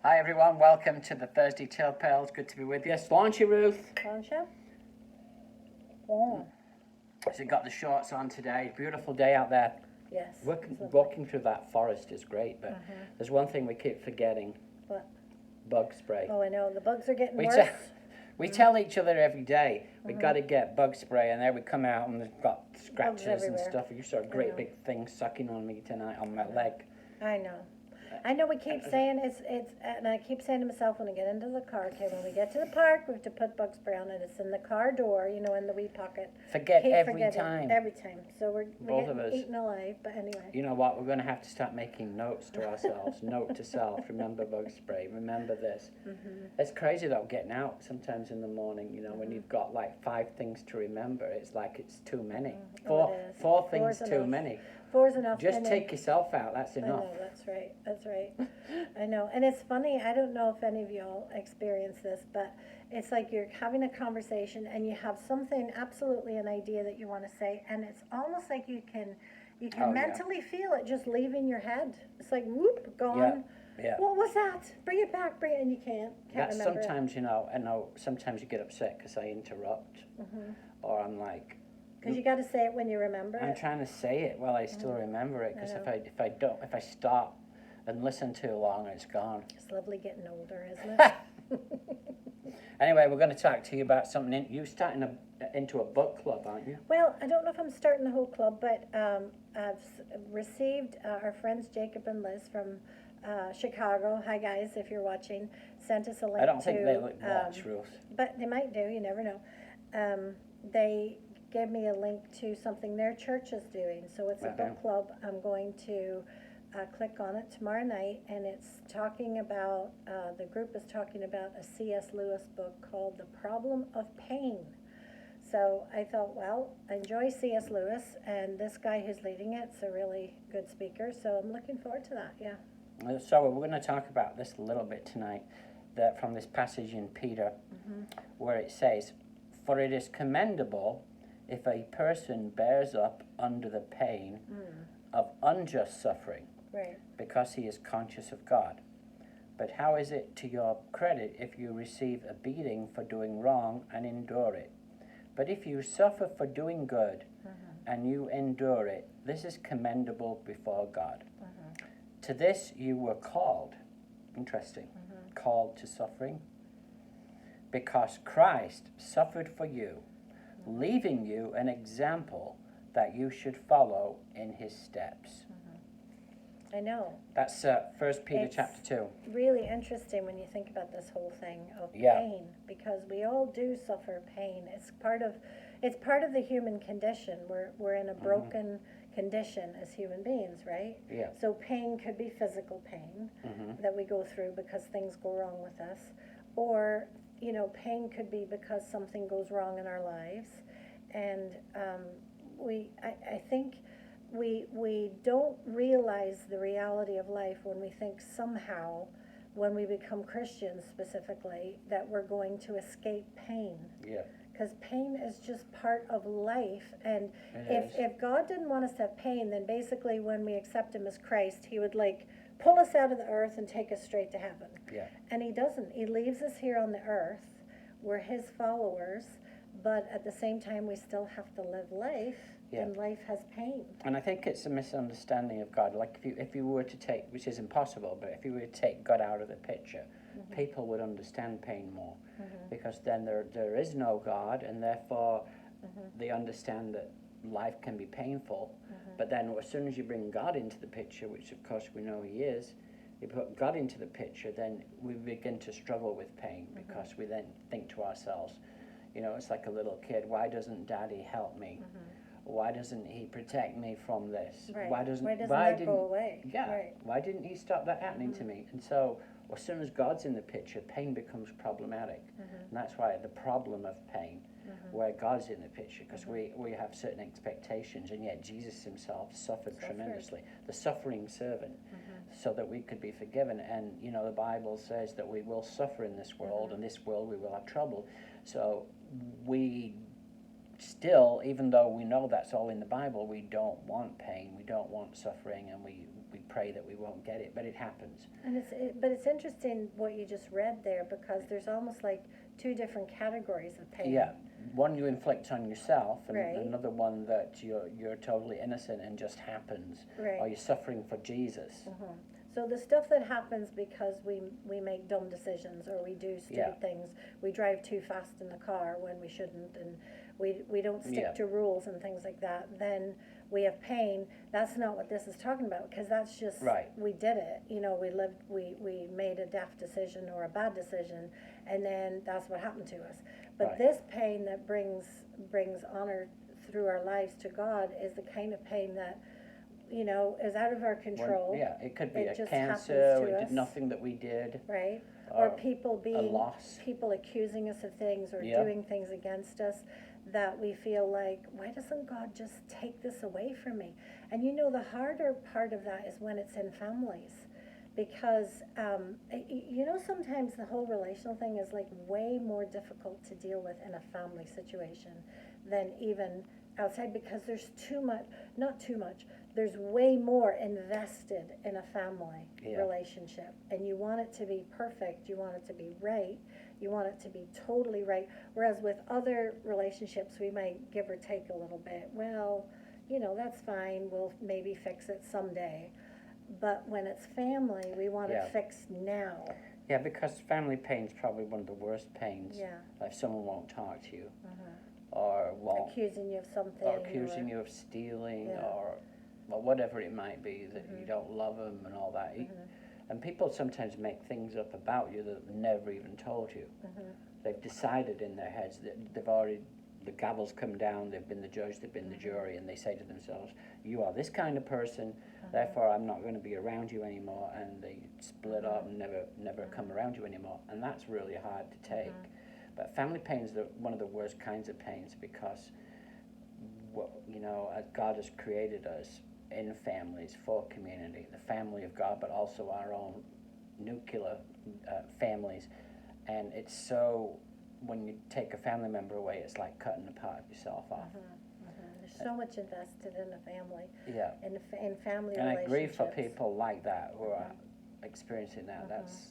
Hi everyone, welcome to the Thursday Chill Pills. Good to be with you. Aren't you, Ruth? Aren't you? Yeah. So you got the shorts on today. Beautiful day out there. Yes. Walking through that forest is great, but there's one thing we keep forgetting. What? Bug spray. Oh, I know. The bugs are getting worse. We tell each other every day, we've got to get bug spray, and there we come out and they've got scratches and stuff. You saw a great big thing sucking on me tonight on my leg. I know. I know we keep saying it's, and I keep saying to myself when I get into the car, okay, when we get to the park, we have to put bug spray on it. It's in the car door, in the wee pocket. Forget every forgetting time. Every time. So we're Both of us. getting eaten alive, but anyway. You know what? We're going to have to start making notes to ourselves. Note to self. Remember bug spray. Remember this. It's crazy though, getting out sometimes in the morning, when you've got like 5 things to remember. It's like it's too many. Four things too many. 4's enough. Just take yourself out. That's enough. I know, that's right. I know. And it's funny, I don't know if any of y'all experience this, but it's like you're having a conversation and you have something, absolutely an idea that you want to say, and it's almost like you can mentally feel it just leaving your head. It's like, whoop, gone. Yeah. What was that? Bring it back, and you can't That's remember sometimes, I know sometimes you get upset because I interrupt, or I'm like, because you got to say it when you remember I'm trying to say it while I still remember it, because if I stop and listen too long, it's gone. It's lovely getting older, isn't it? Anyway, we're going to talk to you about something. You're starting into a book club, aren't you? Well, I don't know if I'm starting the whole club, but I've received our friends Jacob and Liz from Chicago. Hi guys, if you're watching, sent us a link. I don't think they watch, Ruth. But they might do. You never know. They gave me a link to something their church is doing. So it's a book club. I'm going to click on it tomorrow night, and it's talking about, the group is talking about a C.S. Lewis book called The Problem of Pain. So I thought, well, I enjoy C.S. Lewis, and this guy who's leading it's a really good speaker, so I'm looking forward to that, yeah. So we're going to talk about this a little bit tonight, that from this passage in Peter, where it says, "For it is commendable if a person bears up under the pain of unjust suffering, because he is conscious of God. But how is it to your credit if you receive a beating for doing wrong and endure it? But if you suffer for doing good and you endure it, this is commendable before God. To this you were called," interesting, called to suffering, "because Christ suffered for you, leaving you an example that you should follow in his steps." I know. That's 1 Peter chapter 2. Really interesting when you think about this whole thing of pain, because we all do suffer pain. It's part of the human condition. We're in a broken condition as human beings, right? Yeah. So pain could be physical pain that we go through because things go wrong with us, or pain could be because something goes wrong in our lives, and I think we don't realize the reality of life when we think somehow, when we become Christians specifically, that we're going to escape pain. Yeah. Because pain is just part of life, and if God didn't want us to have pain, then basically when we accept him as Christ, he would pull us out of the earth and take us straight to heaven. Yeah. And he doesn't. He leaves us here on the earth. We're his followers, but at the same time we still have to live life, and life has pain. And I think it's a misunderstanding of God. Like if you were to take, which is impossible, but if you were to take God out of the picture, people would understand pain more, because then there is no God, and therefore they understand that life can be painful. But then as soon as you bring God into the picture, which of course we know he is, you put God into the picture, then we begin to struggle with pain, because we then think to ourselves, it's like a little kid, why doesn't Daddy help me? Why doesn't he protect me from this? Right. Why doesn't that go away? Yeah. Right. Why didn't he stop that happening to me? And so as soon as God's in the picture, pain becomes problematic. And that's why the problem of pain, where God's in the picture, because we have certain expectations, and yet Jesus himself suffered tremendously. The suffering servant, so that we could be forgiven. And, the Bible says that we will suffer in this world, and this world we will have trouble. So we still, even though we know that's all in the Bible, we don't want pain, we don't want suffering, and we pray that we won't get it, but it happens. And but it's interesting what you just read there, because there's almost like two different categories of pain. Yeah, one you inflict on yourself, and Right. another one that you're totally innocent and just happens, Right. or you're suffering for Jesus. Mm-hmm. So the stuff that happens because we make dumb decisions, or we do stupid things, we drive too fast in the car when we shouldn't, and we don't stick to rules and things like that, then we have pain. That's not what this is talking about, because that's just, we did it. You know, we made a daft decision or a bad decision, and then that's what happened to us. But this pain that brings honor through our lives to God is the kind of pain that, you know, is out of our control. It could be it a just cancer. We happens to did us. nothing that we did. Right. Or people a loss. people accusing us of things, or doing things against us that we feel like, why doesn't God just take this away from me? And you know, the harder part of that is when it's in families, because you know, sometimes the whole relational thing is like way more difficult to deal with in a family situation than even outside, because there's not too much, there's way more invested in a family relationship, and you want it to be perfect, you want it to be right, you want it to be totally right. Whereas with other relationships, we might give or take a little bit. Well, you know, that's fine, we'll maybe fix it someday. But when it's family, we want it fixed now. Yeah, because family pain is probably one of the worst pains. Yeah. If someone won't talk to you, or won't accusing you of something, or accusing you of stealing, or whatever it might be, that you don't love them and all that. And people sometimes make things up about you that they've never even told you. They've decided in their heads that they've already, the gavel's come down, they've been the judge, they've been the jury, and they say to themselves, you are this kind of person, therefore I'm not going to be around you anymore, and they split up and never come around you anymore. And that's really hard to take. But family pain is one of the worst kinds of pains, because, you know, God has created us in families for community, the family of God, but also our own nuclear families. And it's so, when you take a family member away, it's like cutting a part of yourself off. There's so much invested in a family. Yeah. In family relationships. And I agree, for people like that who are experiencing that, that's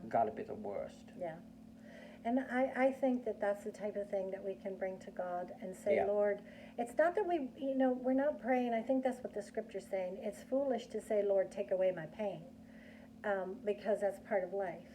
got to be the worst. Yeah. And I think that that's the type of thing that we can bring to God and say, Lord, it's not that we, you know, we're not praying. I think that's what the scripture's saying. It's foolish to say, Lord, take away my pain, because that's part of life.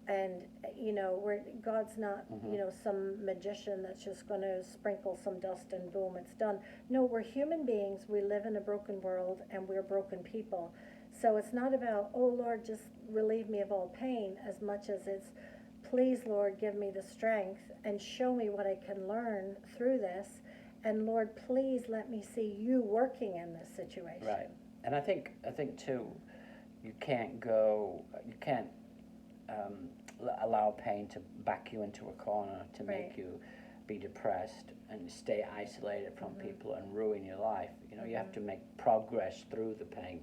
And, you know, God's not, you know, some magician that's just going to sprinkle some dust and boom, it's done. No, we're human beings. We live in a broken world, and we're broken people. So it's not about, oh, Lord, just relieve me of all pain, as much as it's, please, Lord, give me the strength and show me what I can learn through this. And Lord, please let me see you working in this situation. Right. And I think too, you can't allow pain to back you into a corner, to make you be depressed and stay isolated from people and ruin your life. You know, you have to make progress through the pain.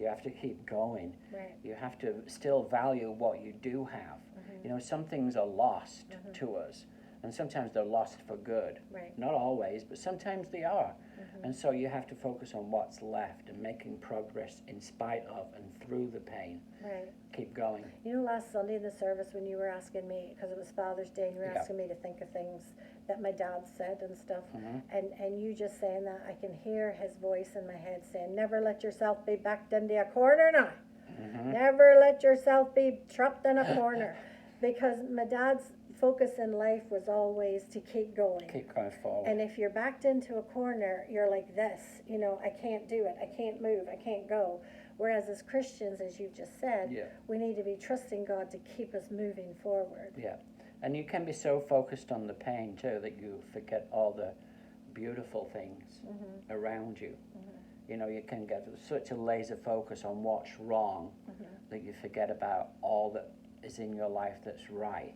You have to keep going. You have to still value what you do have. You know, some things are lost to us, and sometimes they're lost for good. Not always, but sometimes they are. And so you have to focus on what's left and making progress in spite of and through the pain. Keep going. You know, last Sunday in the service, when you were asking me, because it was Father's Day, and you were asking me to think of things that my dad said and stuff, and you just saying that, I can hear his voice in my head saying, never let yourself be backed into a corner now. Never let yourself be trapped in a corner. Because my dad's focus in life was always to keep going. Keep going forward. And if you're backed into a corner, you're like this, you know, I can't do it, I can't move, I can't go. Whereas as Christians, as you've just said, we need to be trusting God to keep us moving forward. Yeah. And you can be so focused on the pain, too, that you forget all the beautiful things around you. You know, you can get such a laser focus on what's wrong that you forget about all that is in your life that's right.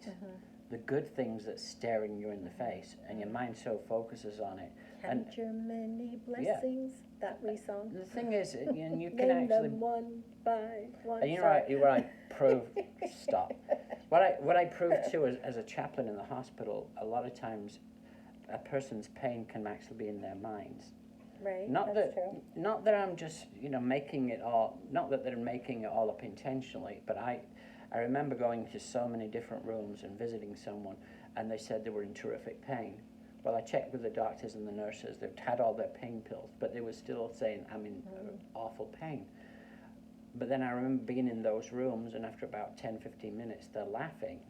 The good things that's staring you in the face, and your mind so focuses on it. Count your many blessings, that we song. The thing is, and you can Name actually... them one by one. And you're right, prove... Stop. What I proved too as a chaplain in the hospital, a lot of times a person's pain can actually be in their minds. Right, Not that's that, true. not that I'm just, making it all. Not that they're making it all up intentionally, but I remember going to so many different rooms and visiting someone, and they said they were in terrific pain. Well, I checked with the doctors and the nurses. They'd had all their pain pills, but they were still saying, I'm in awful pain. But then I remember being in those rooms, and after about 10, 15 minutes, they're laughing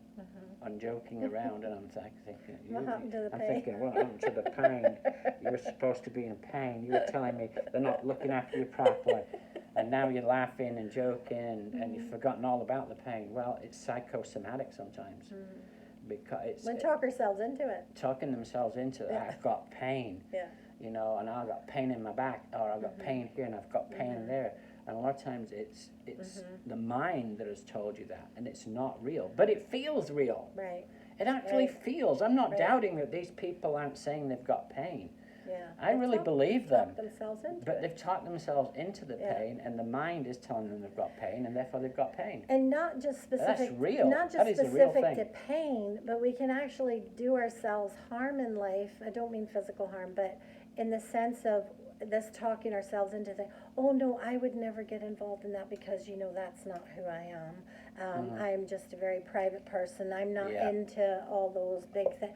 and joking around, and I'm thinking, What happened to the I'm pain? thinking, what happened to the pain? You were supposed to be in pain. You were telling me they're not looking after you properly. And now you're laughing and joking, and you've forgotten all about the pain. Well, it's psychosomatic sometimes. Because it's We talk ourselves into it. talking themselves into that. Yeah. I've got pain, Yeah. and I've got pain in my back, or I've got pain here, and I've got pain there. And a lot of times it's the mind that has told you that, and it's not real, but it feels real. Right. It actually Right. feels. I'm not Right. doubting that these people aren't saying they've got pain. Yeah. I really believe them. Talk themselves into But it. they've talked themselves into the Yeah. pain, and the mind is telling them they've got pain, and therefore they've got pain. And not just specific. That's real. Not just That is a real specific to thing. pain, but we can actually do ourselves harm in life. I don't mean physical harm, but in the sense of this talking ourselves into the, oh no, I would never get involved in that because that's not who I am. I'm just a very private person. I'm not Yeah. into all those big things.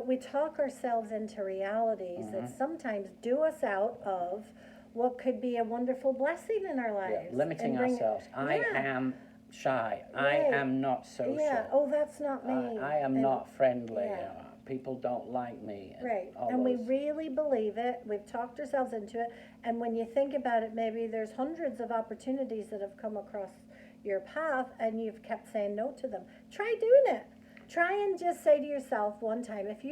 We talk ourselves into realities that sometimes do us out of what could be a wonderful blessing in our Yeah, lives. limiting and bring- ourselves. I Yeah. am shy. I Right. am not social. Yeah, oh, that's not me. I am And- not friendly. yeah. People don't like me. Right, all and we those- really believe it, we've talked ourselves into it, and when you think about it, maybe there's hundreds of opportunities that have come across your path, and you've kept saying no to them. Try doing it. Try and just say to yourself one time, if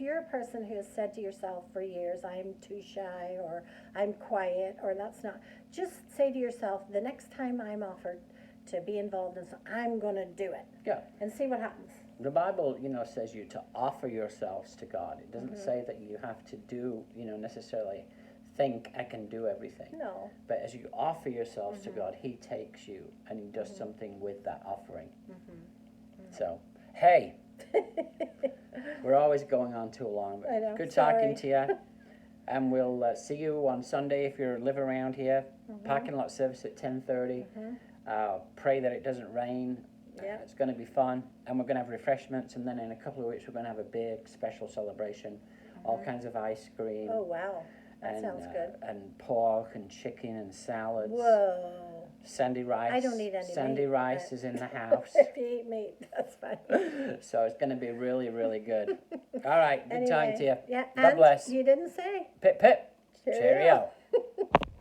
you're a person who has said to yourself for years, I'm too shy, or I'm quiet, or that's not, just say to yourself, the next time I'm offered to be involved in something, I'm gonna do it, Yeah. and see what happens. The Bible, says you to offer yourselves to God. It doesn't say that you have to do, necessarily think I can do everything. No, But as you offer yourselves to God, He takes you and He does something with that offering. So, hey, we're always going on too long. But I know, good sorry. talking to you. And we'll see you on Sunday if you live around here. Parking lot service at 10:30. Pray that it doesn't rain. Yeah. It's going to be fun. And we're going to have refreshments. And then in a couple of weeks, we're going to have a big special celebration. All kinds of ice cream. oh wow, that and, sounds good. And pork and chicken and salads. Whoa. Sandy Rice. I don't eat any Sandy meat, Rice but- is in the house. If you eat meat, that's fine. So it's going to be really, really good. All right. Good talking to you. Yeah, God and bless. you didn't say. Pip, pip. Cheerio. Cheerio.